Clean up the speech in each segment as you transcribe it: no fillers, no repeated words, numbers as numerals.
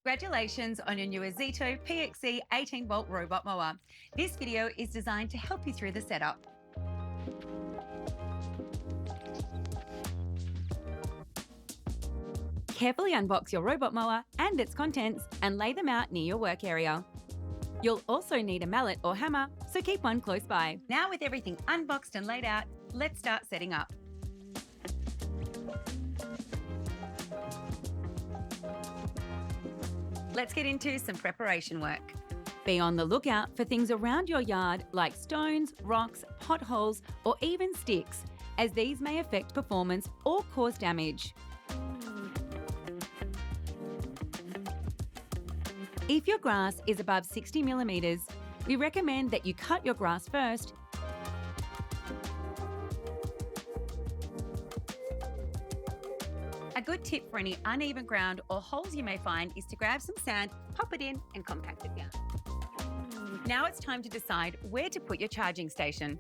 Congratulations on your new Ozito PXC 18V robot mower. This video is designed to help you through the setup. Carefully unbox your robot mower and its contents and lay them out near your work area. You'll also need a mallet or hammer, so keep one close by. Now with everything unboxed and laid out, let's start setting up. Let's get into some preparation work. Be on the lookout for things around your yard like stones, rocks, potholes, or even sticks, as these may affect performance or cause damage. If your grass is above 60 millimeters, we recommend that you cut your grass first. A good tip for any uneven ground or holes you may find is to grab some sand, pop it in, and compact it down. Now it's time to decide where to put your charging station.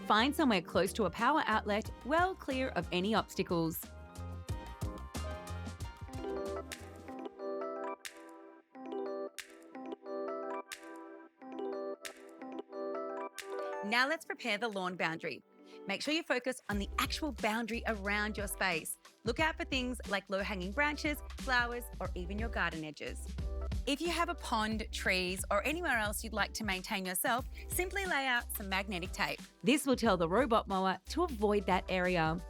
Find somewhere close to a power outlet, well clear of any obstacles. Now let's prepare the lawn boundary. Make sure you focus on the actual boundary around your space. Look out for things like low-hanging branches, flowers, or even your garden edges. If you have a pond, trees, or anywhere else you'd like to maintain yourself, simply lay out some magnetic tape. This will tell the robot mower to avoid that area.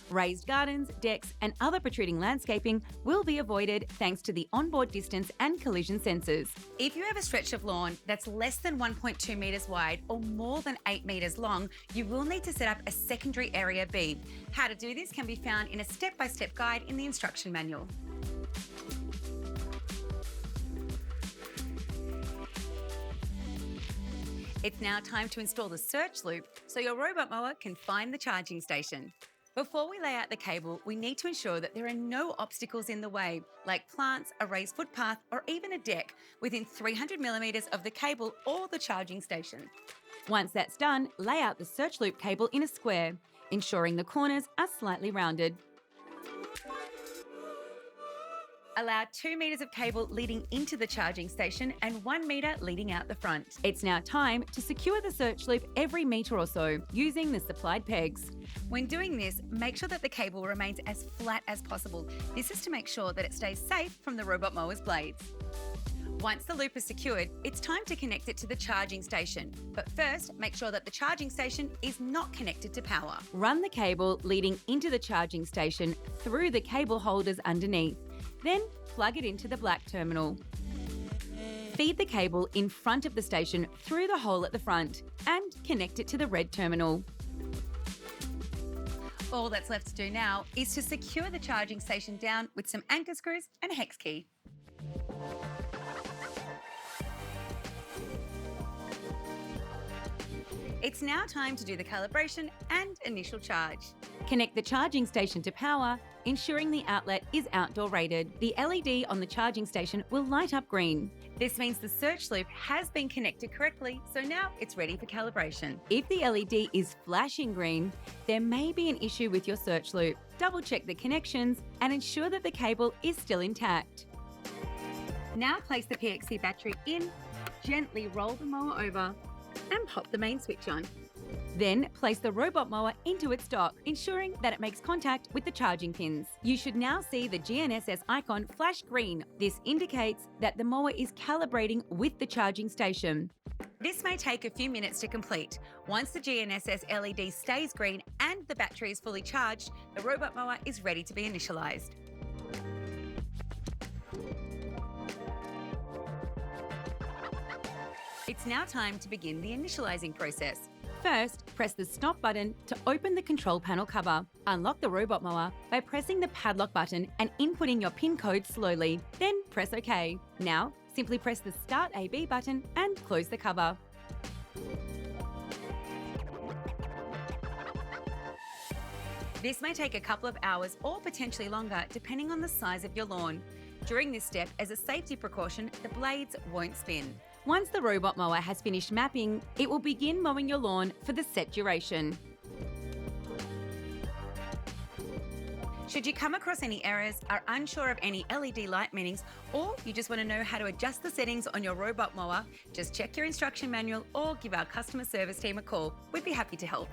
Raised gardens, decks, and other protruding landscaping will be avoided thanks to the onboard distance and collision sensors. If you have a stretch of lawn that's less than 1.2 metres wide or more than 8 metres long, you will need to set up a secondary area B. How to do this can be found in a step-by-step guide in the instruction manual. It's now time to install the search loop so your robot mower can find the charging station. Before we lay out the cable, we need to ensure that there are no obstacles in the way, like plants, a raised footpath, or even a deck, within 300 millimeters of the cable or the charging station. Once that's done, lay out the search loop cable in a square, ensuring the corners are slightly rounded. Allow 2 meters of cable leading into the charging station and 1 meter leading out the front. It's now time to secure the search loop every meter or so using the supplied pegs. When doing this, make sure that the cable remains as flat as possible. This is to make sure that it stays safe from the robot mower's blades. Once the loop is secured, it's time to connect it to the charging station. But first, make sure that the charging station is not connected to power. Run the cable leading into the charging station through the cable holders underneath. Then plug it into the black terminal. Feed the cable in front of the station through the hole at the front and connect it to the red terminal. All that's left to do now is to secure the charging station down with some anchor screws and a hex key. It's now time to do the calibration and initial charge. Connect the charging station to power, ensuring the outlet is outdoor rated. The LED on the charging station will light up green. This means the search loop has been connected correctly, so now it's ready for calibration. If the LED is flashing green, there may be an issue with your search loop. Double check the connections and ensure that the cable is still intact. Now place the PXC battery in, gently roll the mower over, and pop the main switch on. Then place the robot mower into its dock, ensuring that it makes contact with the charging pins. You should now see the GNSS icon flash green. This indicates that the mower is calibrating with the charging station. This may take a few minutes to complete. Once the GNSS LED stays green and the battery is fully charged, the robot mower is ready to be initialized. It's now time to begin the initializing process. First, press the stop button to open the control panel cover. Unlock the robot mower by pressing the padlock button and inputting your PIN code slowly. Then press OK. Now, simply press the Start AB button and close the cover. This may take a couple of hours or potentially longer depending on the size of your lawn. During this step, as a safety precaution, the blades won't spin. Once the robot mower has finished mapping, it will begin mowing your lawn for the set duration. Should you come across any errors, are unsure of any LED light meanings, or you just want to know how to adjust the settings on your robot mower, just check your instruction manual or give our customer service team a call. We'd be happy to help.